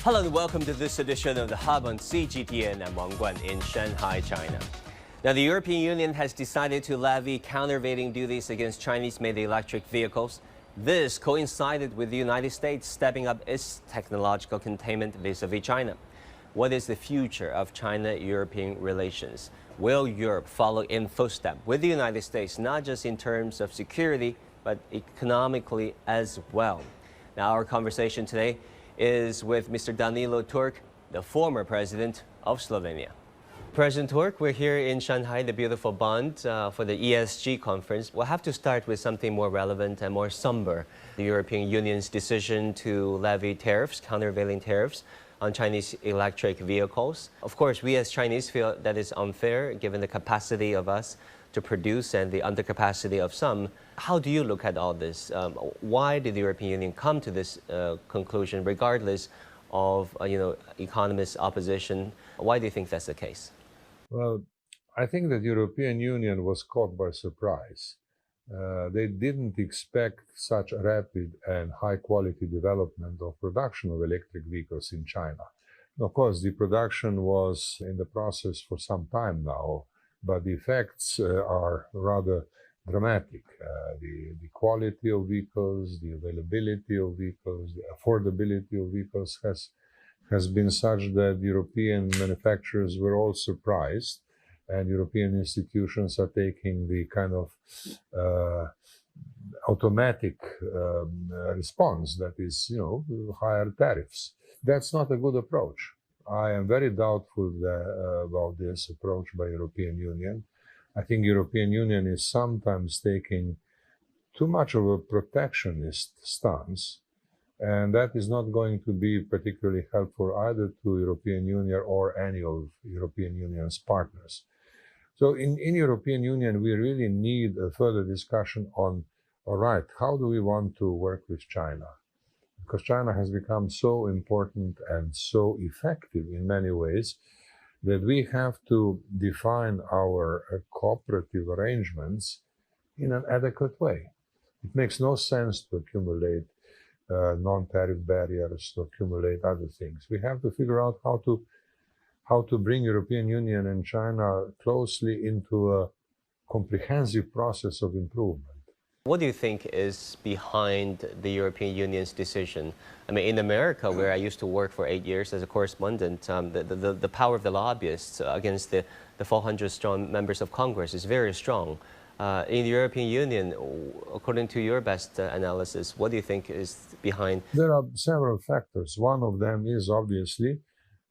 Hello and welcome to this edition of The Hub on CGTN. I'm Wang Guan in Shanghai, China. Now, the European Union has decided to levy countervailing duties against Chinese-made electric vehicles. This coincided with the United States stepping up its technological containment vis-à-vis China. What is the future of China-European relations? Will Europe follow in footstep with the United States, not just in terms of security, but economically as well? Now, our conversation today is with Mr. Danilo Türk, the former president of Slovenia. President Türk, we're here in Shanghai, the beautiful Bund, for the ESG conference. We'll have to start with something more relevant and more somber. The European Union's decision to levy tariffs, countervailing tariffs, on Chinese electric vehicles. Of course, we as Chinese feel that is unfair given the capacity of us to produce and the undercapacity of some. How do you look at all this? Why did the European Union come to this conclusion, regardless of economists' opposition? Why do you think that's the case? Well, I think that the European Union was caught by surprise. They didn't expect such a rapid and high-quality development of production of electric vehicles in China. Of course, the production was in the process for some time now, but the effects are rather dramatic. The quality of vehicles, the availability of vehicles, the affordability of vehicles has been such that European manufacturers were all surprised, and European institutions are taking the kind of automatic response that is, higher tariffs. That's not a good approach. I am very doubtful about this approach by European Union. I think European Union is sometimes taking too much of a protectionist stance, and that is not going to be particularly helpful either to European Union or any of European Union's partners. So in European Union, we really need a further discussion on, all right, how do we want to work with China? Because China has become so important and so effective in many ways that we have to define our cooperative arrangements in an adequate way. It makes no sense to accumulate non-tariff barriers, to accumulate other things. We have to figure out how to bring European Union and China closely into a comprehensive process of improvement. What do you think is behind the European Union's decision? I mean, in America, where I used to work for 8 years as a correspondent, the power of the lobbyists against the 400-strong members of Congress is very strong. In the European Union, according to your best analysis, what do you think is behind? There are several factors. One of them is obviously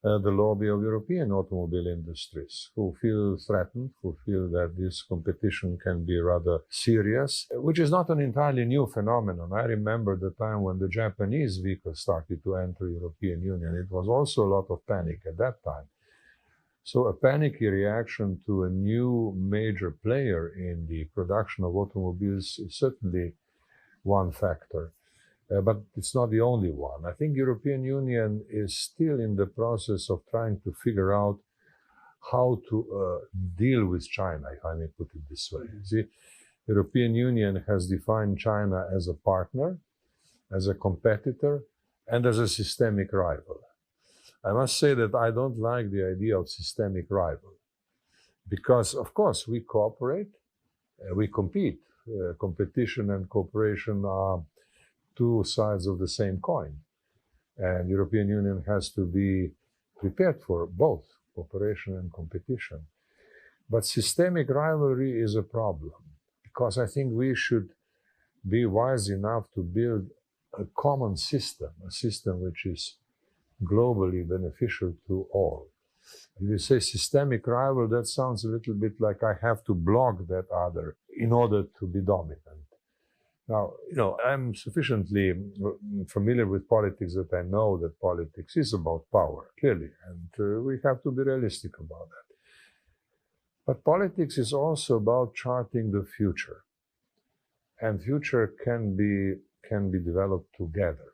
the lobby of European automobile industries, who feel threatened, who feel that this competition can be rather serious, which is not an entirely new phenomenon. I remember the time when the Japanese vehicles started to enter European Union. It was also a lot of panic at that time. So a panicky reaction to a new major player in the production of automobiles is certainly one factor. But it's not the only one. I think European Union is still in the process of trying to figure out how to deal with China, if I may put it this way. See, European Union has defined China as a partner, as a competitor, and as a systemic rival. I must say that I don't like the idea of systemic rival, because, of course, we cooperate, we compete. Competition and cooperation are two sides of the same coin. And European Union has to be prepared for both cooperation and competition. But systemic rivalry is a problem, because I think we should be wise enough to build a common system, a system which is globally beneficial to all. If you say systemic rival, that sounds a little bit like I have to block that other in order to be dominant. Now, I'm sufficiently familiar with politics that I know that politics is about power, clearly, and we have to be realistic about that. But politics is also about charting the future, and future can be developed together.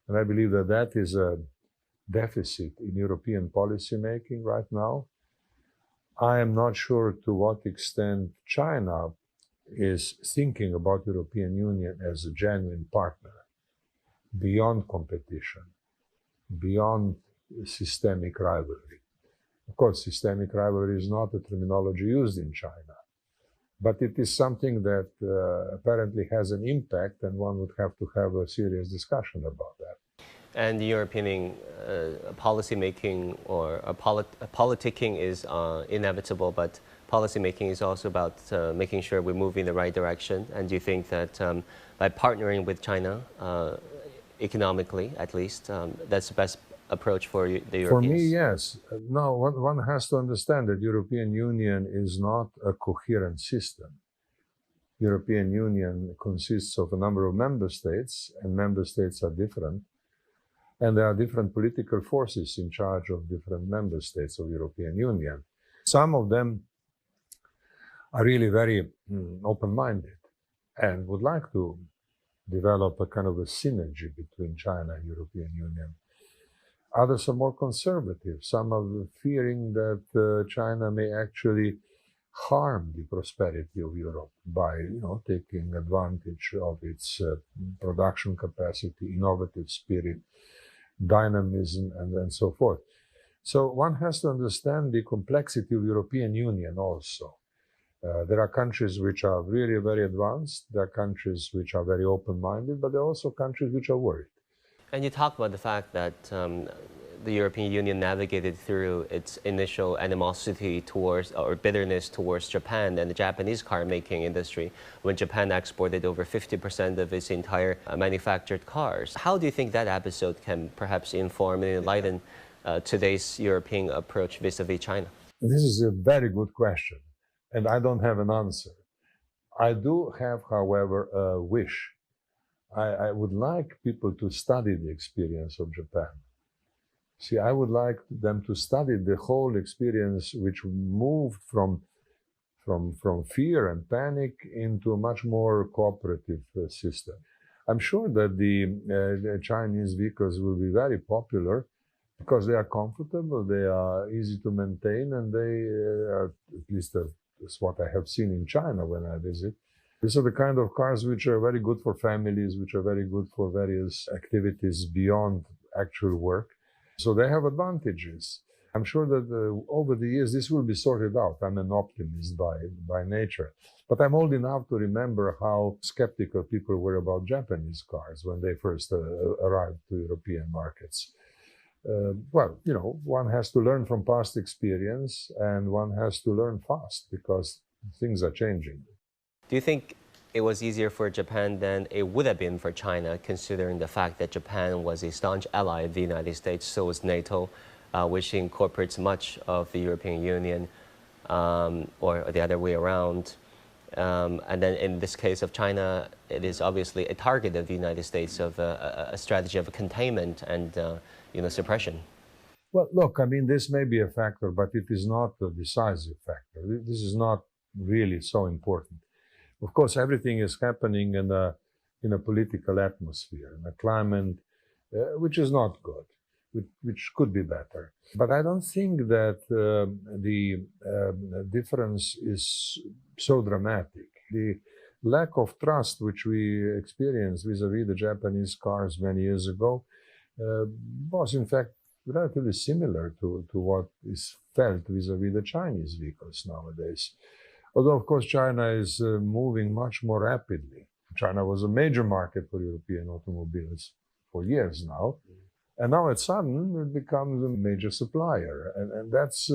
And I believe that that is a deficit in European policy making right now. I am not sure to what extent China is thinking about European Union as a genuine partner, beyond competition, beyond systemic rivalry. Of course, systemic rivalry is not a terminology used in China, but it is something that apparently has an impact, and one would have to have a serious discussion about that. And in your opinion, policy making or politicking is inevitable, but policy making is also about making sure we move in the right direction. And do you think that by partnering with China, economically at least, that's the best approach for the Europeans? For me, yes. No, one has to understand that European Union is not a coherent system. European Union consists of a number of member states, and member states are different. And there are different political forces in charge of different member states of European Union. Some of them are really very open-minded and would like to develop a kind of a synergy between China and European Union. Others are more conservative. Some are fearing that China may actually harm the prosperity of Europe by, taking advantage of its production capacity, innovative spirit, dynamism, and so forth. So one has to understand the complexity of European Union also. There are countries which are really very advanced, there are countries which are very open-minded, but there are also countries which are worried. And you talk about the fact that the European Union navigated through its initial animosity towards, or bitterness towards Japan and the Japanese car-making industry when Japan exported over 50% of its entire manufactured cars. How do you think that episode can perhaps inform and enlighten today's European approach vis-a-vis China? This is a very good question, and I don't have an answer. I do have, however, a wish. I would like people to study the experience of Japan. See, I would like them to study the whole experience which moved from fear and panic into a much more cooperative system. I'm sure that the Chinese vehicles will be very popular because they are comfortable, they are easy to maintain, and they are, at least that's what I have seen in China when I visit. These are the kind of cars which are very good for families, which are very good for various activities beyond actual work. So they have advantages. I'm sure that over the years this will be sorted out. I'm an optimist by nature. But I'm old enough to remember how skeptical people were about Japanese cars when they first arrived to European markets. One has to learn from past experience, and one has to learn fast because things are changing. Do you think it was easier for Japan than it would have been for China, considering the fact that Japan was a staunch ally of the United States, so was NATO, which incorporates much of the European Union, or the other way around? And then in this case of China, it is obviously a target of the United States of a strategy of containment and suppression. Well, look, I mean, this may be a factor, but it is not a decisive factor. This is not really so important. Of course, everything is happening in a political atmosphere, in a climate which is not good, which could be better. But I don't think that the difference is so dramatic. The lack of trust which we experienced vis-a-vis the Japanese cars many years ago was in fact relatively similar to what is felt vis-a-vis the Chinese vehicles nowadays. Although, of course, China is moving much more rapidly. China was a major market for European automobiles for years now. And now, at sudden, it becomes a major supplier. And that's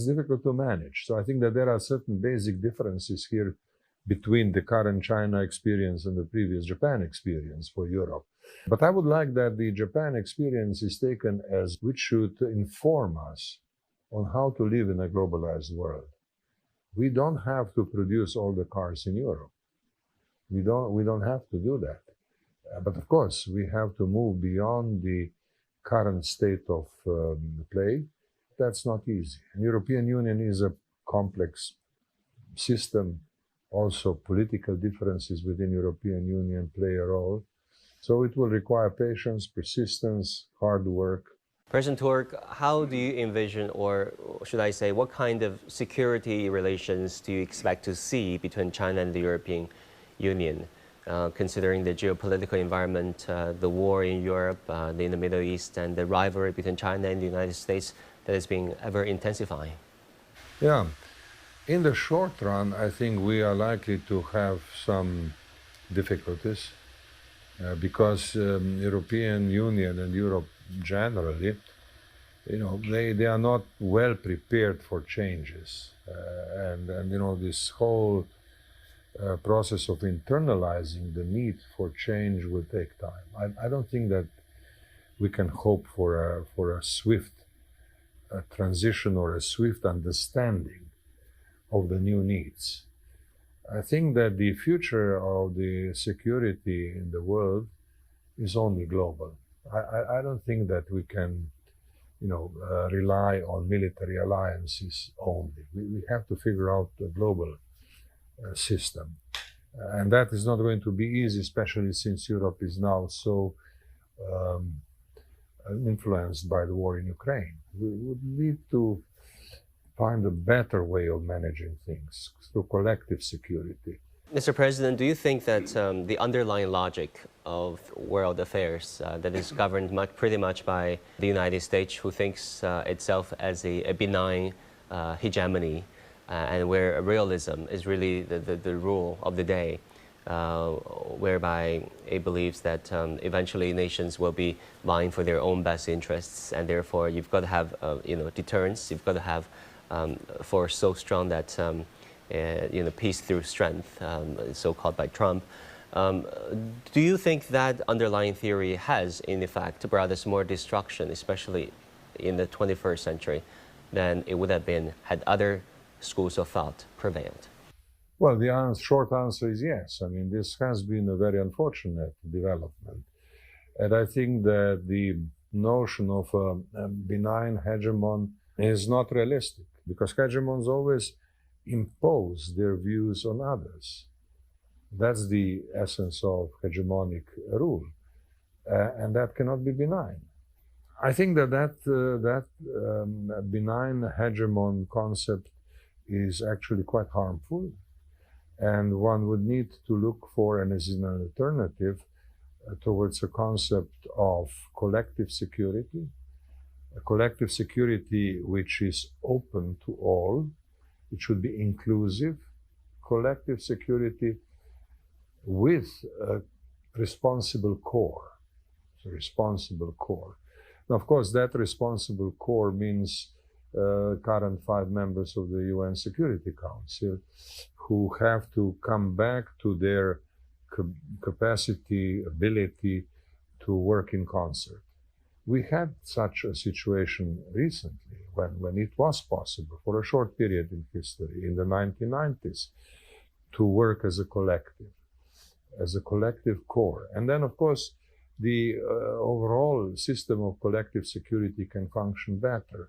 difficult to manage. So I think that there are certain basic differences here between the current China experience and the previous Japan experience for Europe. But I would like that the Japan experience is taken as which should inform us on how to live in a globalized world. We don't have to produce all the cars in Europe. We don't have to do that. But of course, we have to move beyond the current state of play. That's not easy. And European Union is a complex system. Also, political differences within European Union play a role. So it will require patience, persistence, hard work. President Türk, how do you envision, or should I say, what kind of security relations do you expect to see between China and the European Union? considering the geopolitical environment, the war in Europe, in the Middle East, and the rivalry between China and the United States that is being ever intensifying? Yeah. In the short run, I think we are likely to have some difficulties because European Union and Europe generally, they are not well prepared for changes. And this whole process of internalizing the need for change will take time. I don't think that we can hope for a swift transition or a swift understanding of the new needs. I think that the future of the security in the world is only global. I don't think that we can, rely on military alliances only. We have to figure out a global system. And that is not going to be easy, especially since Europe is now so influenced by the war in Ukraine. We would need to find a better way of managing things through collective security. Mr. President, do you think that the underlying logic of world affairs that is governed pretty much by the United States, who thinks itself as a benign hegemony, and where realism is really the rule of the day, whereby it believes that eventually nations will be vying for their own best interests, and therefore you've got to have deterrence, you've got to have force so strong that peace through strength, so-called by Trump. Do you think that underlying theory has, in fact, brought us more destruction, especially in the 21st century, than it would have been had other schools of thought prevailed? Well, the short answer is yes. I mean, this has been a very unfortunate development. And I think that the notion of a benign hegemon is not realistic, because hegemons always impose their views on others. That's the essence of hegemonic rule, and that cannot be benign. I think that benign hegemon concept is actually quite harmful, and one would need to look for, and as an alternative, towards a concept of collective security, a collective security which is open to all. It should be inclusive, collective security with a responsible core. It's a responsible core. Now, of course, that responsible core means current 5 members of the UN Security Council who have to come back to their capacity, ability to work in concert. We had such a situation recently when it was possible for a short period in history, in the 1990s, to work as a collective core. And then, of course, the overall system of collective security can function better.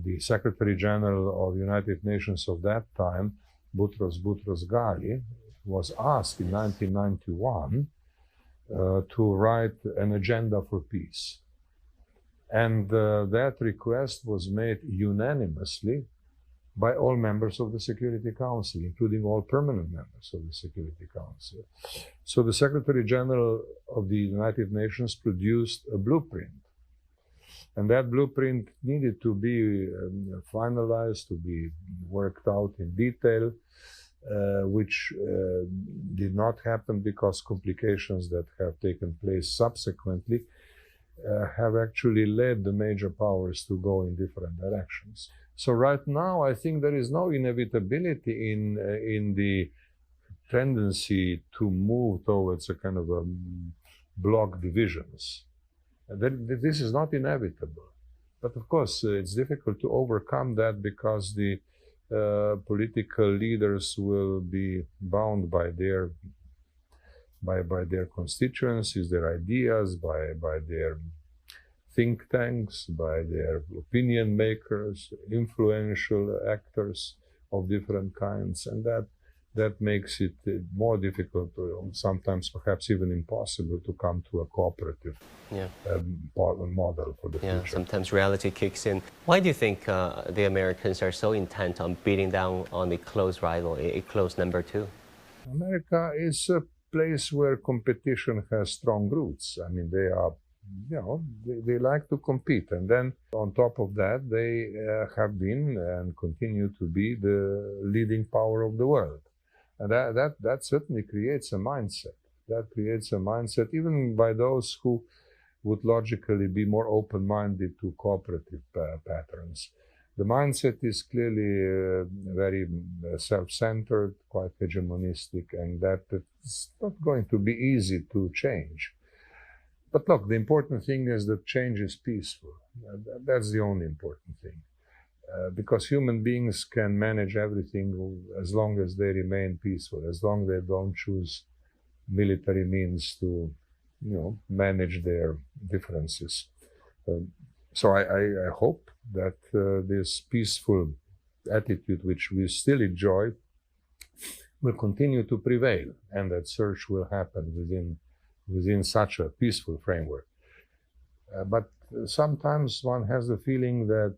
The Secretary General of the United Nations of that time, Boutros Ghali, was asked in 1991 to write an agenda for peace. And that request was made unanimously by all members of the Security Council, including all permanent members of the Security Council. So the Secretary General of the United Nations produced a blueprint. And that blueprint needed to be finalized, to be worked out in detail, which did not happen because complications that have taken place subsequently have actually led the major powers to go in different directions. So right now, I think there is no inevitability in the tendency to move towards a kind of a bloc divisions. This is not inevitable. But of course, it's difficult to overcome that because the political leaders will be bound by their constituencies, their ideas, by their think tanks, by their opinion makers, influential actors of different kinds, and that makes it more difficult, sometimes perhaps even impossible, to come to a cooperative model for the future. Sometimes reality kicks in. Why do you think the Americans are so intent on beating down on a close rival, a close number 2? America is place where competition has strong roots. I mean, they are, they like to compete. And then on top of that, they have been and continue to be the leading power of the world. And that certainly creates a mindset. That creates a mindset even by those who would logically be more open-minded to cooperative patterns. The mindset is clearly very self-centered, quite hegemonistic, and that it's not going to be easy to change. But look, the important thing is that change is peaceful. That's the only important thing. Because human beings can manage everything as long as they remain peaceful, as long as they don't choose military means to, manage their differences. So I hope that this peaceful attitude, which we still enjoy, will continue to prevail, and that search will happen within such a peaceful framework. But sometimes one has the feeling that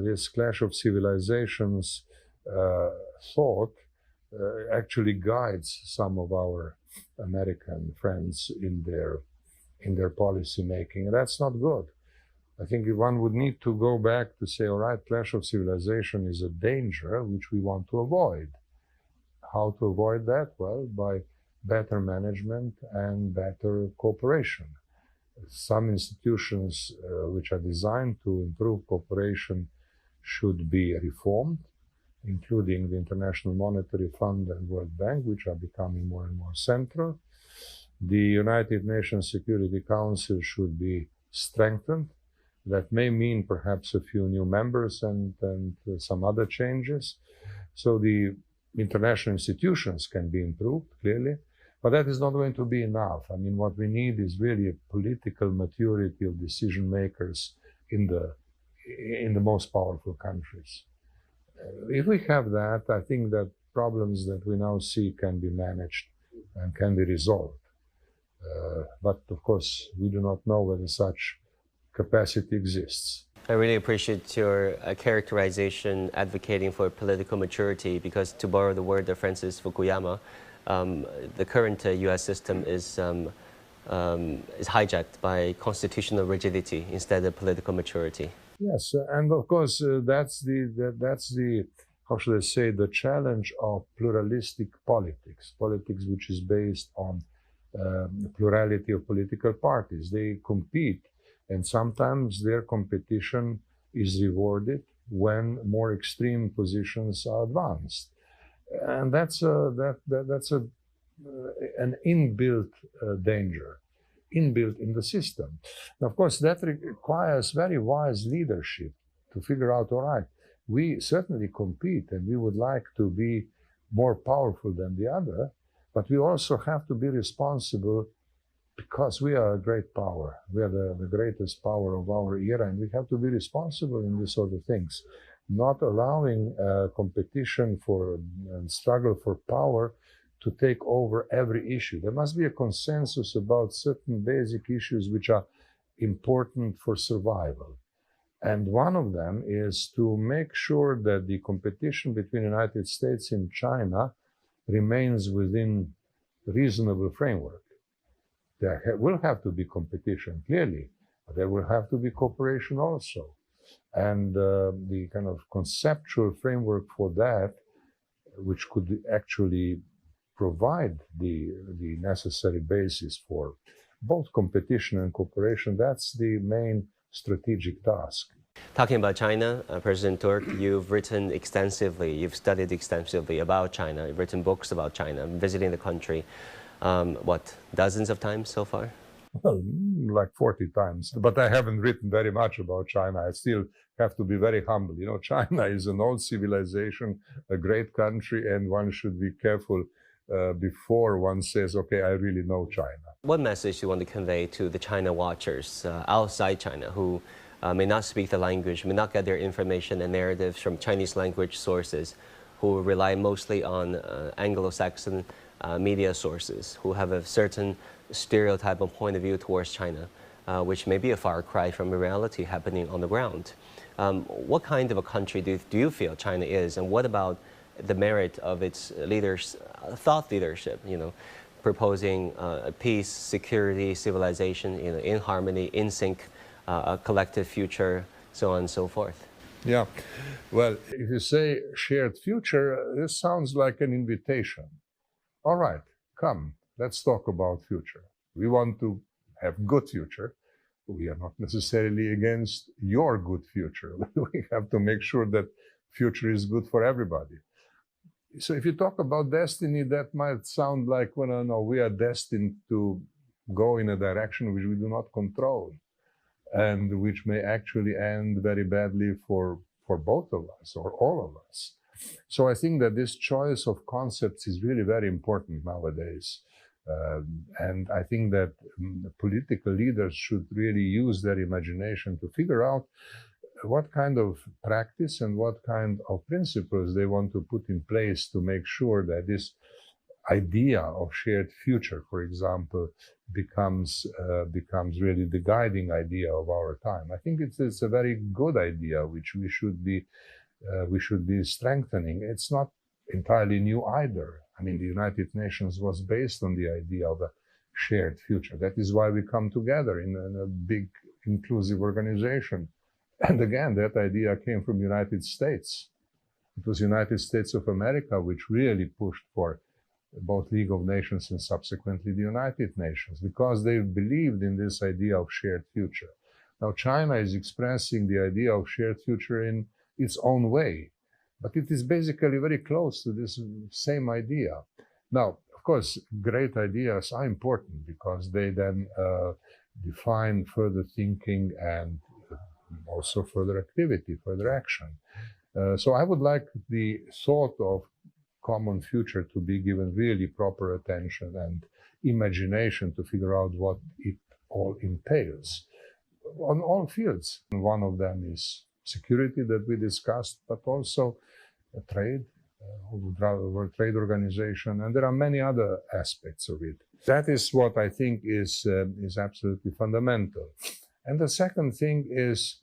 this clash of civilizations thought actually guides some of our American friends in their policy making. And that's not good. I think one would need to go back to say, all right, clash of civilization is a danger which we want to avoid. How to avoid that? Well, by better management and better cooperation. Some institutions which are designed to improve cooperation should be reformed, including the International Monetary Fund and World Bank, which are becoming more and more central. The United Nations Security Council should be strengthened. That may mean perhaps a few new members and some other changes. So the international institutions can be improved, clearly, but that is not going to be enough. I mean, what we need is really a political maturity of decision makers in the most powerful countries. If we have that, I think that problems that we now see can be managed and can be resolved. But of course, we do not know whether such capacity exists. I really appreciate your characterization advocating for political maturity, because to borrow the word of Francis Fukuyama, the current US system is hijacked by constitutional rigidity instead of political maturity. Yes, and of course that's the how should I say, the challenge of pluralistic politics which is based on plurality of political parties. They compete, and sometimes their competition is rewarded when more extreme positions are advanced, and that's an inbuilt danger, inbuilt in the system. And of course, that requires very wise leadership to figure out, all right, we certainly compete and we would like to be more powerful than the other, but we also have to be responsible because we are a great power. We are the greatest power of our era, and we have to be responsible in these sort of things, not allowing competition and struggle for power to take over every issue. There must be a consensus about certain basic issues which are important for survival. And one of them is to make sure that the competition between the United States and China remains within reasonable framework. There will have to be competition, clearly, but there will have to be cooperation also. And the kind of conceptual framework for that, which could actually provide the necessary basis for both competition and cooperation, that's the main strategic task. Talking about China, President Türk, you've written extensively, you've studied extensively about China, you've written books about China, visiting the country, dozens of times so far? Well, like 40 times, but I haven't written very much about China. I still have to be very humble. You know, China is an old civilization, a great country, and one should be careful before one says, okay, I really know China. What message do you want to convey to the China watchers outside China who may not speak the language, may not get their information and narratives from Chinese language sources, who rely mostly on Anglo-Saxon media sources, who have a certain stereotype and point of view towards China, which may be a far cry from the reality happening on the ground? What kind of a country do you feel China is, and what about the merit of its leaders, thought leadership, proposing peace, security, civilization, in harmony, in sync, a collective future, so on and so forth. Yeah, well, if you say shared future, this sounds like an invitation. All right, come, let's talk about future. We want to have good future. We are not necessarily against your good future. We have to make sure that future is good for everybody. So if you talk about destiny, that might sound like, well, no, we are destined to go in a direction which we do not control, and which may actually end very badly for both of us or all of us. So I think that this choice of concepts is really very important nowadays. And I think that political leaders should really use their imagination to figure out what kind of practice and what kind of principles they want to put in place to make sure that this idea of shared future, for example, becomes really the guiding idea of our time. I think it's a very good idea which we should be strengthening. It's not entirely new either. I mean, the United Nations was based on the idea of a shared future. That is why we come together in a big inclusive organization. And again, that idea came from the United States. It was the United States of America which really pushed for both League of Nations and subsequently the United Nations, because they believed in this idea of shared future. Now, China is expressing the idea of shared future in its own way, but it is basically very close to this same idea. Now, of course, great ideas are important because they then define further thinking and also further activity, further action. So I would like the thought of common future to be given really proper attention and imagination to figure out what it all entails on all fields. One of them is security that we discussed, but also trade, World Trade Organization, and there are many other aspects of it. That is what I think is absolutely fundamental. And the second thing is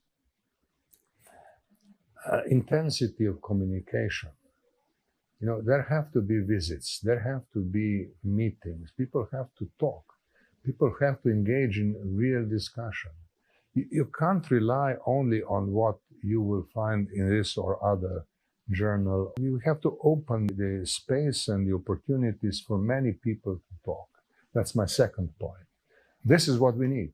intensity of communication. There have to be visits, there have to be meetings, people have to talk, people have to engage in real discussion. You can't rely only on what you will find in this or other journal. You have to open the space and the opportunities for many people to talk. That's my second point. This is what we need.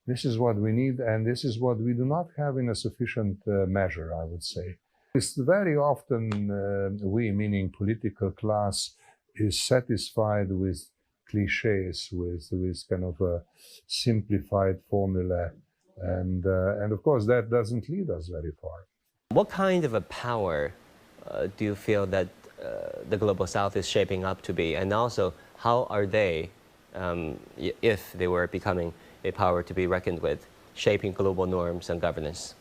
This is what we need, and this is what we do not have in a sufficient measure, I would say. It's very often we, meaning political class, is satisfied with cliches, with kind of a simplified formula, and of course that doesn't lead us very far. What kind of a power do you feel that the Global South is shaping up to be, and also how are they, if they were becoming a power to be reckoned with, shaping global norms and governance?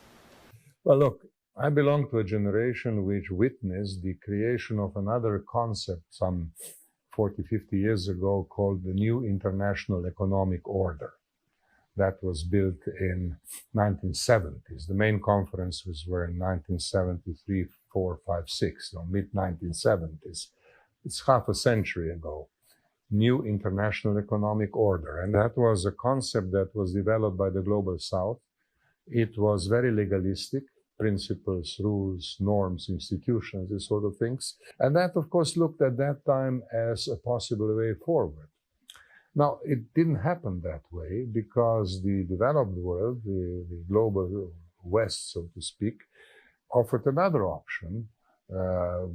Well, look, I belong to a generation which witnessed the creation of another concept some 40, 50 years ago called the New International Economic Order. That was built in 1970s. The main conferences were in 1973, 4, 5, 6, mid-1970s. It's half a century ago. New International Economic Order. And that was a concept that was developed by the Global South. It was very legalistic. Principles, rules, norms, institutions, these sort of things. And that, of course, looked at that time as a possible way forward. Now, it didn't happen that way because the developed world, the global West, so to speak, offered another option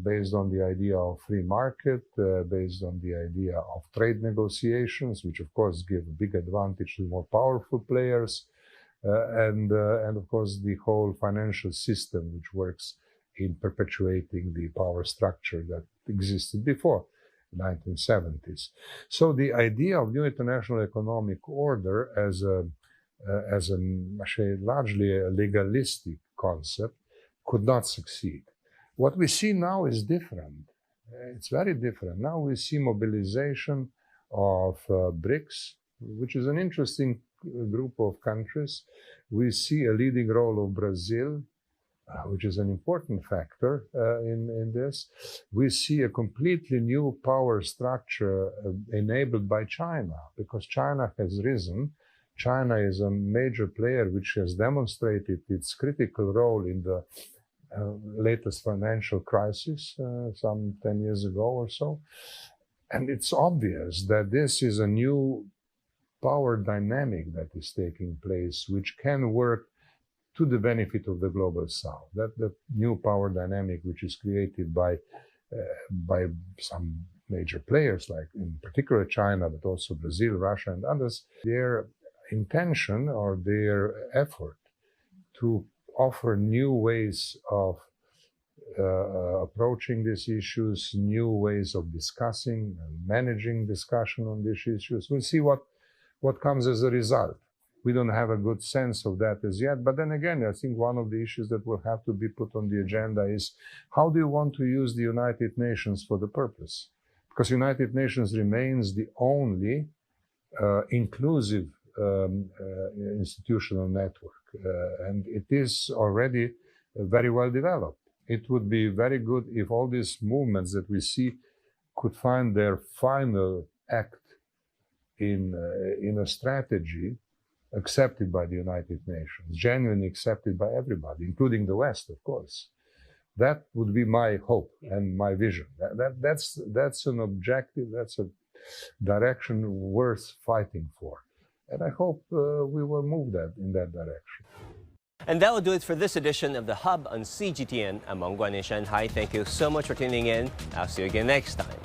based on the idea of free market, based on the idea of trade negotiations, which, of course, give a big advantage to more powerful players. And of course, the whole financial system, which works in perpetuating the power structure that existed before the 1970s. So the idea of new international economic order as largely a legalistic concept could not succeed. What we see now is different. It's very different. Now we see mobilization of BRICS, which is an interesting group of countries. We see a leading role of Brazil. which is an important factor in this. We see a completely new power structure enabled by China, because China has risen. China is a major player which has demonstrated its critical role in the latest financial crisis some 10 years ago or so. And it's obvious that this is a new power dynamic that is taking place, which can work to the benefit of the global south. That the new power dynamic, which is created by some major players, like in particular China, but also Brazil, Russia, and others, their intention or their effort to offer new ways of approaching these issues, new ways of discussing and managing discussion on these issues. We'll see what comes as a result. We don't have a good sense of that as yet. But then again, I think one of the issues that will have to be put on the agenda is, how do you want to use the United Nations for the purpose? Because United Nations remains the only inclusive institutional network. And it is already very well developed. It would be very good if all these movements that we see could find their final act in a strategy accepted by the United Nations, genuinely accepted by everybody, including the West, of course. That would be my hope and my vision. That's an objective, that's a direction worth fighting for. And I hope we will move in that direction. And that will do it for this edition of The Hub on CGTN. I'm Wang Guan in Shanghai. Thank you so much for tuning in. I'll see you again next time.